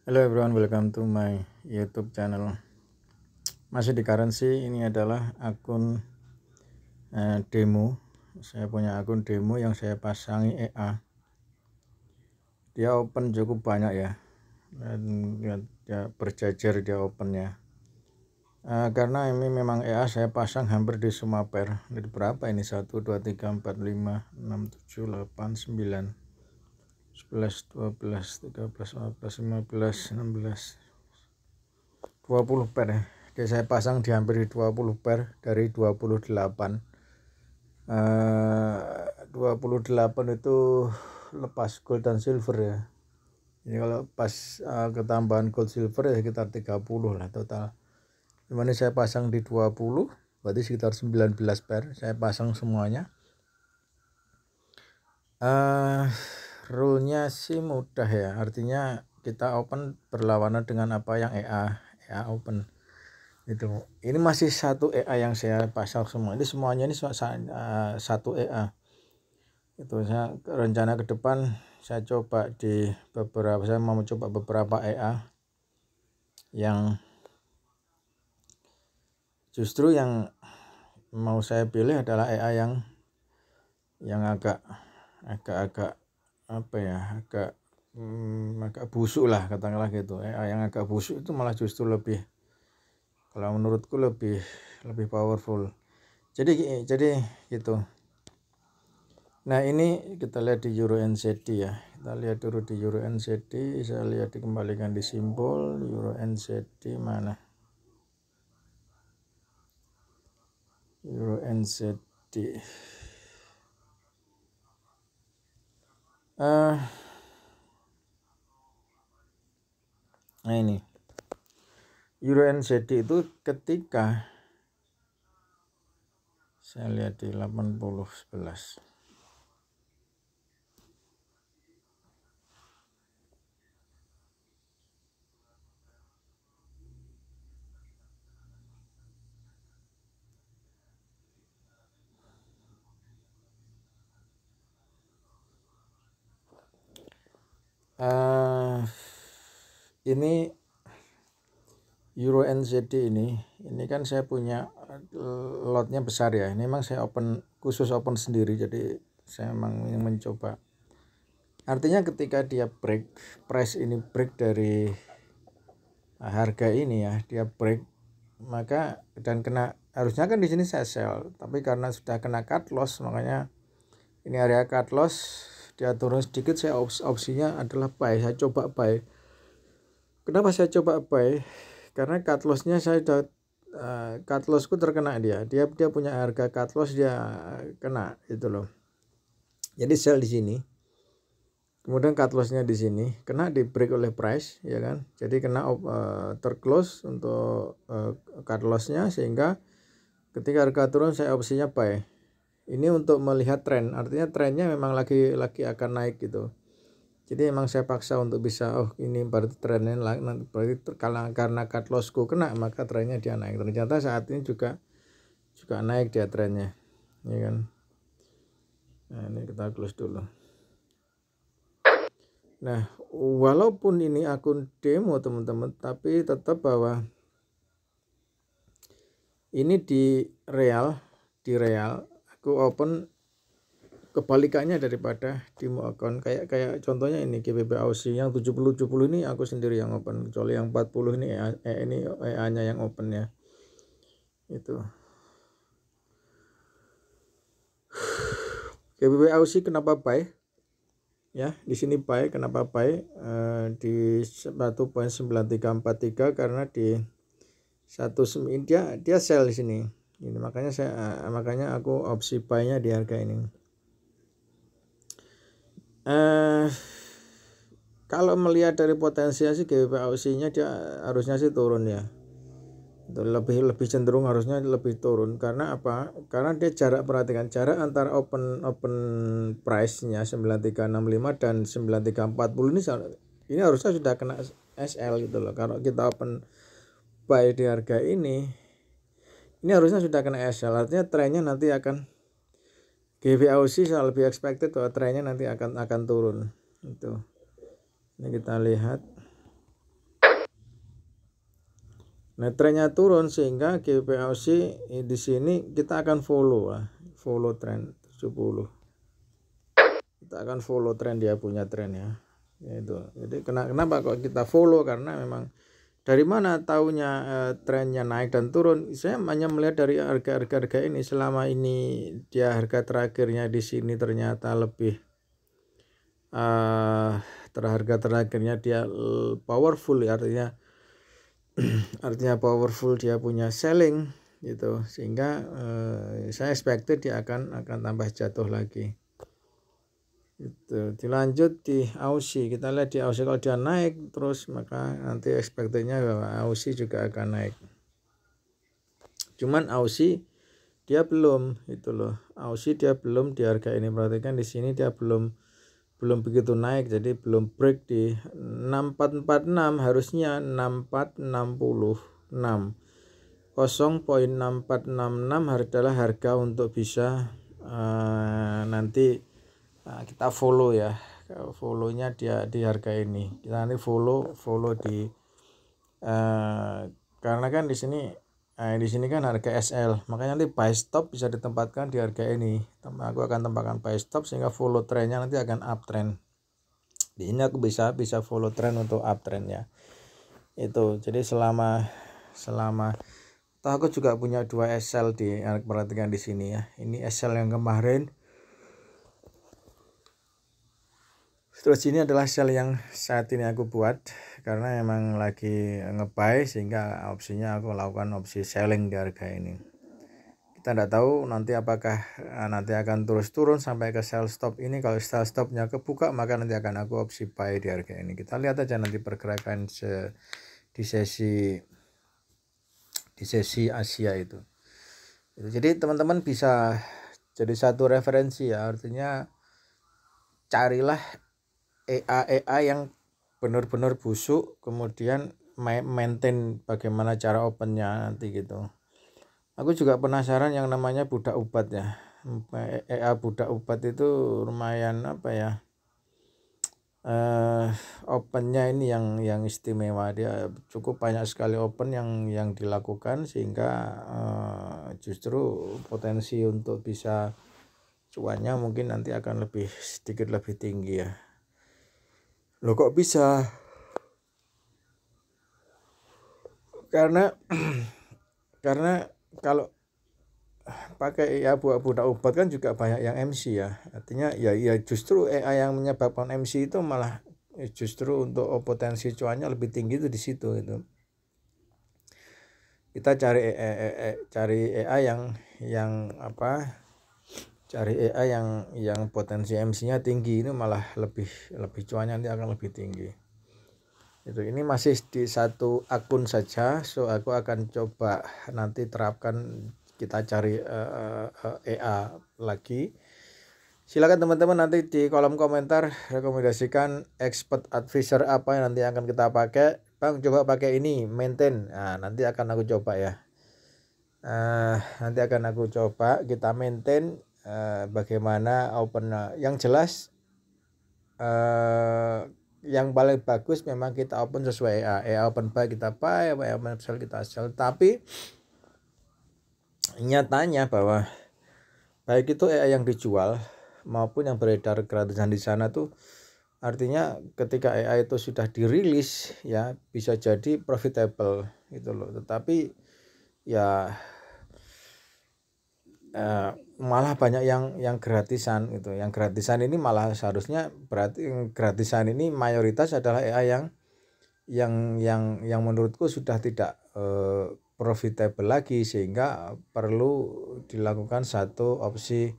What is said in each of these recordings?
Hello everyone, welcome to my YouTube channel. Masih di currency, ini adalah akun demo. Saya punya akun demo yang saya pasangi EA. Dia open cukup banyak ya, dan dia berjajar dia opennya. Karena ini memang EA saya pasang hampir di semua pair. Dari berapa ini? 1, 2, 3, 4, 5, 6, 7, 8, 9, 11, 12, 13, 14, 15, 16, 20 pair ya. Jadi saya pasang di hampir 20 pair dari 28. 28 itu lepas gold dan silver ya. Ini kalau pas ketambahan gold silver ya sekitar 30 lah total. Dimana saya pasang di 20, berarti sekitar 19 pair saya pasang semuanya. Rule-nya sih mudah ya, artinya kita open berlawanan dengan apa yang EA open itu. Ini masih satu EA yang saya pasang semua, ini semuanya ini satu EA itu. Saya rencana ke depan saya coba saya mau coba beberapa EA yang justru yang mau saya pilih adalah EA yang agak apa ya, agak busuk lah katakanlah gitu. Yang agak busuk itu malah justru lebih, kalau menurutku lebih powerful. Jadi gitu. Nah ini kita lihat di Euro NZD ya. Kita lihat dulu di Euro NZD. Saya lihat dikembalikan di simbol Euro NZD mana? Euro NZD. Nah ini Euro NZD itu ketika saya lihat di 8011. Ini Euro NZD ini kan saya punya lotnya besar ya. Ini memang saya khusus open sendiri, jadi saya memang ingin mencoba. Artinya ketika dia price ini break dari harga ini ya, dia break, maka dan kena, harusnya kan di sini saya sell, tapi karena sudah kena cut loss, makanya ini area cut loss, dia turun sedikit, saya opsinya adalah buy. Saya coba buy. Kenapa saya coba buy? Karena cut lossnya saya sudah cut lossku terkena dia punya harga cut loss, dia kena itu loh. Jadi sell di sini, kemudian cut lossnya di sini kena, di break oleh price ya kan. Jadi kena terclose untuk cut lossnya, sehingga ketika harga turun saya opsinya buy. Ini untuk melihat tren, artinya trennya memang lagi akan naik gitu. Jadi emang saya paksa untuk bisa, ini berarti trennya berarti karena cut lossku kena, maka trennya dia naik. Ternyata saat ini juga naik dia trennya, ya kan. Nah ini kita close dulu. Nah walaupun ini akun demo teman-teman, tapi tetap bahwa ini di real aku open kebalikannya daripada demo account. Kayak contohnya ini GBP Aussie yang 70 ini aku sendiri yang open, kecuali yang 40 ini ini EA-nya yang open ya. Itu GBP Aussie kenapa buy? Ya, di sini buy. Kenapa buy? Di 1.9343 karena di dia sell di sini. Ini makanya aku opsi buy-nya di harga ini. Kalau melihat dari potensi sih GBP Aussie-nya dia harusnya sih turun ya. Lebih cenderung harusnya lebih turun. Karena apa? Karena dia perhatikan jarak antara open price-nya 9365 dan 9340 ini harusnya sudah kena SL gitu loh. Kalau kita open buy di harga ini harusnya sudah kena SL. Artinya trennya nanti akan GBP Aussie lebih expected bahwa trennya nanti akan turun. Itu. Ini kita lihat Nah, trennya turun sehingga GPAUC di sini kita akan follow tren 70. Kita akan follow tren, dia punya tren ya. Itu. Jadi kenapa kok kita follow, karena memang dari mana tahunya trennya naik dan turun? Saya hanya melihat dari harga ini. Selama ini dia harga terakhirnya di sini ternyata lebih harga terakhirnya dia powerful, artinya powerful, dia punya selling gitu, sehingga saya expected dia akan tambah jatuh lagi. Itu dilanjut di AUSI, kita lihat di AUSI kalau dia naik terus maka nanti expectednya bahwa AUSI juga akan naik. Cuman AUSI dia belum, itu loh, AUSI dia belum di harga ini, perhatikan di sini dia belum begitu naik, jadi belum break di 6446, harusnya 6466. 0.6466 adalah harga untuk bisa nanti kita follow ya, follownya dia di harga ini. Kita nanti follow di karena kan di sini kan harga SL, makanya nanti buy stop bisa ditempatkan di harga ini. Aku akan tempatkan buy stop sehingga follow trennya nanti akan uptrend. Di sini aku bisa follow trend untuk uptrend ya. Itu jadi selama aku juga punya 2 SL di, perhatikan di sini ya. Ini SL yang kemarin. Terus ini adalah sell yang saat ini aku buat karena emang lagi nge-buy, sehingga opsinya aku lakukan opsi selling di harga ini. Kita tidak tahu nanti apakah nanti akan terus turun sampai ke sell stop ini. Kalau sell stopnya kebuka maka nanti akan aku opsi buy di harga ini. Kita lihat aja nanti pergerakan di sesi Asia itu. Jadi teman-teman bisa jadi satu referensi ya, artinya carilah EA yang benar-benar busuk, kemudian maintain bagaimana cara opennya nanti gitu. Aku juga penasaran yang namanya budak ubat ya. EA budak ubat itu lumayan opennya ini yang istimewa, dia cukup banyak sekali open yang dilakukan, sehingga justru potensi untuk bisa cuannya mungkin nanti akan sedikit lebih tinggi ya. Loh kok bisa? Karena kalau pakai ya budak ubat kan juga banyak yang MC ya. Artinya ya justru AI yang menyebabkan MC itu malah justru untuk potensi cuannya lebih tinggi itu di situ itu. Kita cari AI cari AI yang potensi MC-nya tinggi, itu malah lebih cuannya nanti akan lebih tinggi. Itu ini masih di satu akun saja, so aku akan coba nanti terapkan, kita cari EA lagi. Silakan teman-teman nanti di kolom komentar rekomendasikan expert advisor apa yang nanti akan kita pakai. Bang, coba pakai ini maintain. Nah, nanti akan aku coba ya. Nanti akan aku coba kita maintain bagaimana open. Yang jelas yang paling bagus memang kita open sesuai EA open buy kita buy, EA open sell kita sell. Tapi nyatanya bahwa baik itu EA yang dijual maupun yang beredar gratisan di sana tuh, artinya ketika EA itu sudah dirilis ya bisa jadi profitable gitu loh. Tetapi ya malah banyak yang gratisan gitu. Yang gratisan ini malah seharusnya berarti gratisan ini mayoritas adalah EA yang menurutku sudah tidak profitable lagi, sehingga perlu dilakukan satu opsi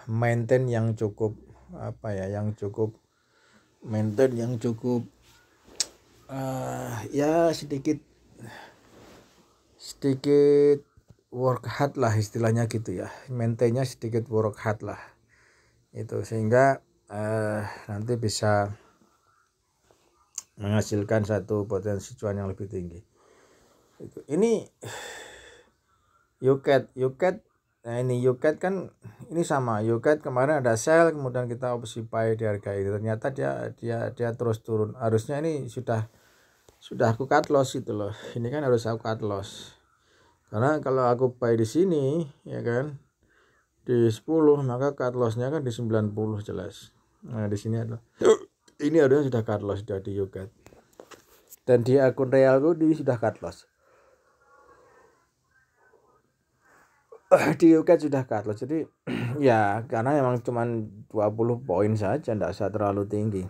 maintain yang cukup maintain yang cukup ya sedikit work hard lah istilahnya gitu ya, maintainnya sedikit work hard lah itu, sehingga nanti bisa menghasilkan satu potensi cuan yang lebih tinggi. Ini UCAT. Nah ini UCAT kan ini sama. UCAT kemarin ada sell, kemudian kita opsi buy di harga ini. Ternyata dia terus turun. Harusnya ini sudah sudah aku cut loss gitu loh. Ini kan harus aku cut loss. Karena kalau aku buy di sini ya kan di 10, maka cut lossnya kan di 90 jelas. Nah, di sini ada. Ini harusnya sudah cut loss, sudah di Yugat. Dan di akun realku di sudah cut loss. Di Yugat sudah cut loss. Jadi ya karena memang cuma 20 poin saja, tidak usah terlalu tinggi.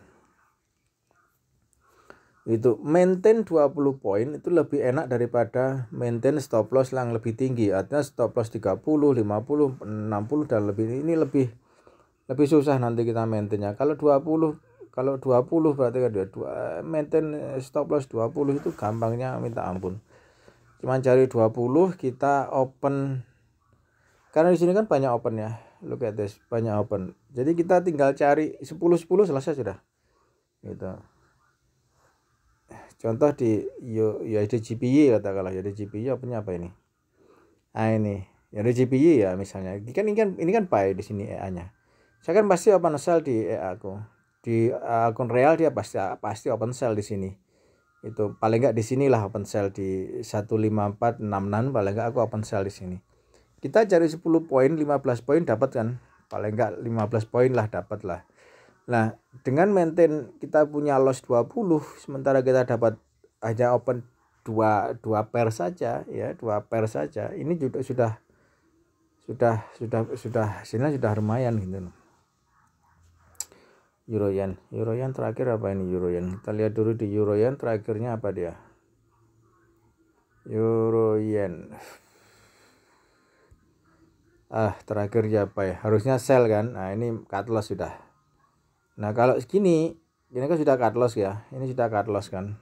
Itu maintain 20 poin itu lebih enak daripada maintain stop loss yang lebih tinggi. Artinya stop loss 30, 50, 60 dan lebih. Ini lebih susah nanti kita maintainnya. Kalau 20 berarti kan maintain stop loss 20 itu gampangnya minta ampun. Cuman cari 20 kita open. Karena di sini kan banyak open ya. Look at this, banyak open. Jadi kita tinggal cari 10 selesai sudah. Gitu. Contoh di USD GPY katakanlah, USD GPY opennya apa ini? Ah ini, USD GPY ya misalnya. Ini kan buy di sini EA-nya. Saya kan pasti open sell di EA aku. Di akun real dia pasti open sell di sini. Itu paling enggak di sinilah open sell di 15466 paling enggak aku open sell di sini. Kita cari 10 poin, 15 poin dapat kan? Paling enggak 15 poin lah dapat lah. Nah, dengan maintain kita punya loss 20 sementara kita dapat hanya open 2 pair saja ya, 2 pair saja. Ini juga sudah hasilnya sudah lumayan gitu. Euro yen terakhir apa ini euro yen? Kita lihat dulu di euro yen terakhirnya apa dia? Euro yen. Terakhir apa ya? Harusnya sell kan? Nah, ini cut loss sudah. Nah, kalau segini, ini kan sudah cut loss ya. Ini sudah cut loss kan.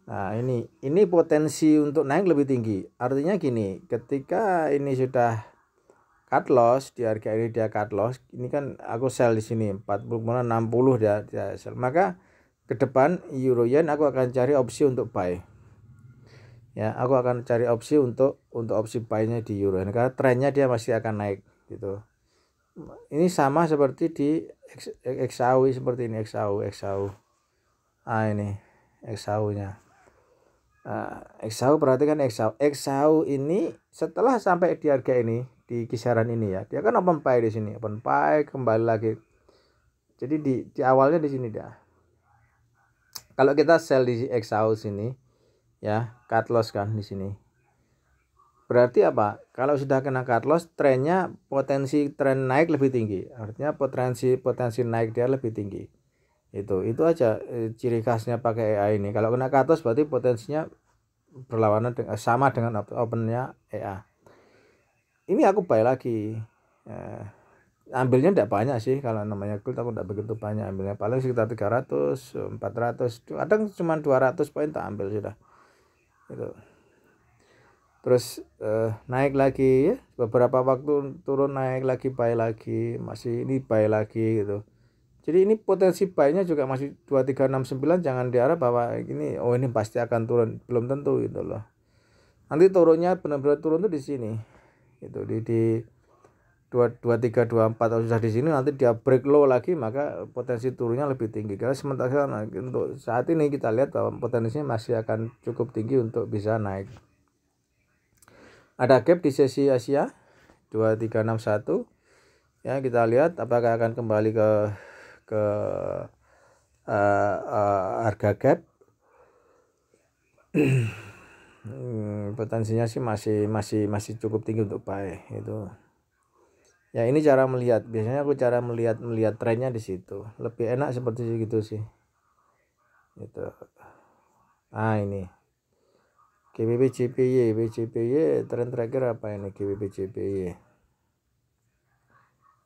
Nah, ini potensi untuk naik lebih tinggi. Artinya gini, ketika ini sudah cut loss, di harga ini dia cut loss, ini kan aku sell di sini 40 60 dia sell. Maka ke depan euro yen aku akan cari opsi untuk buy. Ya, aku akan cari opsi untuk opsi buy-nya di euro yen karena trennya dia masih akan naik gitu. Ini sama seperti di XAU seperti ini XAU. Ini XAU-nya. XAU perhatikan XAU ini setelah sampai di harga ini di kisaran ini ya, dia kan open buy di sini, open buy kembali lagi. Jadi di awalnya di sini dah. Kalau kita sell di XAU sini ya, cut loss kan di sini. Berarti apa? Kalau sudah kena cut loss, trennya potensi tren naik lebih tinggi. Artinya potensi naik dia lebih tinggi. Itu aja ciri khasnya pakai EA ini. Kalau kena cut loss berarti potensinya berlawanan sama dengan opennya EA. Ini aku buy lagi. Ambilnya tidak banyak sih, kalau namanya gold aku tidak begitu banyak ambilnya, paling sekitar 300, 400, kadang cuma 200 poin tak ambil sudah. Gitu. Terus naik lagi ya, beberapa waktu turun naik lagi, buy lagi, masih ini buy lagi gitu. Jadi ini potensi buy-nya juga masih 2369, jangan diharap bahwa ini pasti akan turun, belum tentu gitu loh. Nanti turunnya benar-benar turun tuh di sini. Gitu di 2324 atau sudah di sini, nanti dia break low lagi maka potensi turunnya lebih tinggi. Karena sementara untuk saat ini kita lihat bahwa potensinya masih akan cukup tinggi untuk bisa naik. Ada gap di sesi Asia 2361 ya, kita lihat apakah akan kembali ke harga gap. Potensinya sih masih cukup tinggi untuk buy itu. Ya ini cara melihat, biasanya aku cara melihat trennya di situ. Lebih enak seperti itu sih. Itu. Ini GBP JPY tren terakhir apa ini GBP JPY?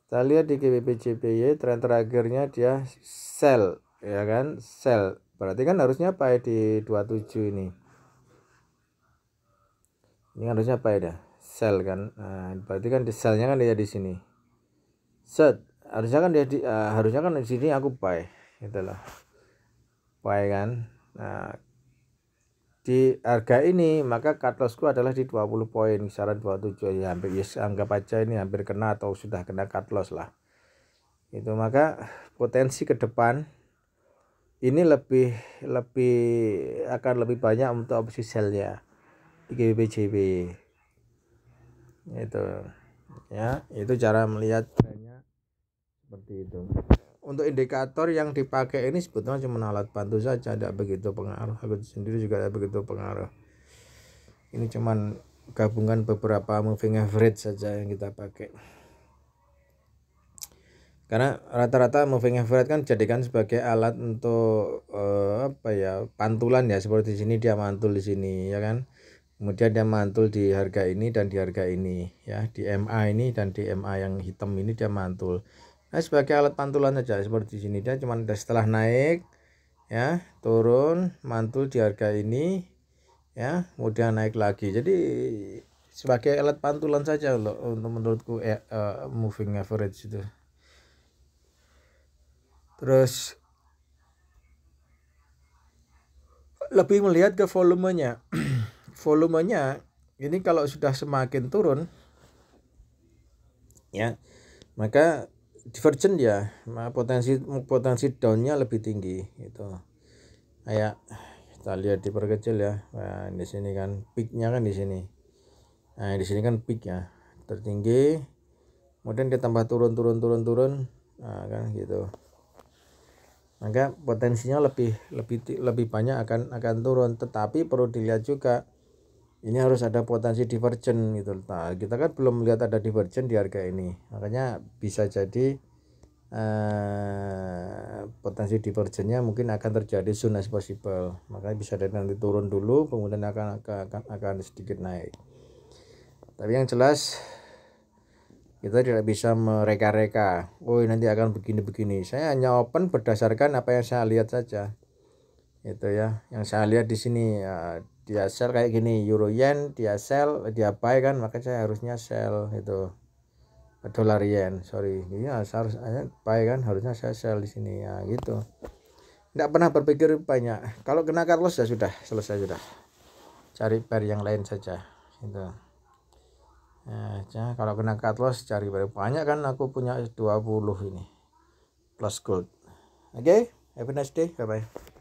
Kita lihat di GBP JPY tren terakhirnya dia sell ya kan, sell. Berarti kan harusnya buy di 27 ini. Ini harusnya buy dah, sell kan. Nah, berarti kan di sell-nya kan dia di sini. Set, harusnya kan di sini aku buy gitu loh. Buy kan. Nah, di harga ini maka cut lossku adalah di 20 poin kisaran 27 ya, hampir anggap aja ini hampir kena atau sudah kena cut loss lah itu. Maka potensi ke depan ini lebih lebih akan lebih banyak untuk opsi sell-nya di GBPJB itu ya. Itu cara melihat trennya seperti itu. Untuk indikator yang dipakai ini sebetulnya cuma alat bantu saja, tidak begitu pengaruh. Aku sendiri juga tidak begitu pengaruh. Ini cuman gabungan beberapa moving average saja yang kita pakai. Karena rata-rata moving average kan jadikan sebagai alat untuk pantulan ya, seperti di sini dia mantul di sini ya kan. Kemudian dia mantul di harga ini dan di harga ini ya, di MA ini dan di MA yang hitam ini dia mantul. Nah, sebagai alat pantulan saja seperti di sini dia cuma setelah naik ya, turun, mantul di harga ini ya, kemudian naik lagi. Jadi sebagai alat pantulan saja loh untuk menurutku moving average itu. Terus lebih melihat ke volumenya. Volumenya ini kalau sudah semakin turun ya, maka divergent ya, potensi downnya lebih tinggi gitu. Kayak kita lihat diperkecil ya. Nah, di sini kan peaknya kan di sini. Nah, di sini kan peak ya, tertinggi. Kemudian dia tambah turun. Nah, kan gitu. Maka potensinya lebih banyak akan turun, tetapi perlu dilihat juga ini harus ada potensi divergent gitu. Nah, kita kan belum melihat ada divergent di harga ini, makanya bisa jadi potensi divergennya mungkin akan terjadi soon as possible. Makanya bisa dari nanti turun dulu, kemudian akan sedikit naik. Tapi yang jelas kita tidak bisa mereka-reka, oh nanti akan begini-begini. Saya hanya open berdasarkan apa yang saya lihat saja. Itu ya, yang saya lihat di sini ya, dia sell kayak gini, euro yen, dia sell, dia buy kan, maka saya harusnya sell itu. Dolar yen, sorry. Iya, harusnya buy kan, harusnya saya sell di sini ya gitu. Tidak pernah berpikir banyak. Kalau kena cut loss ya sudah, selesai sudah. Cari pair yang lain saja gitu. Nah, kalau kena cut loss cari banyak kan, aku punya 20 ini plus gold. Oke, have a nice day, bye bye.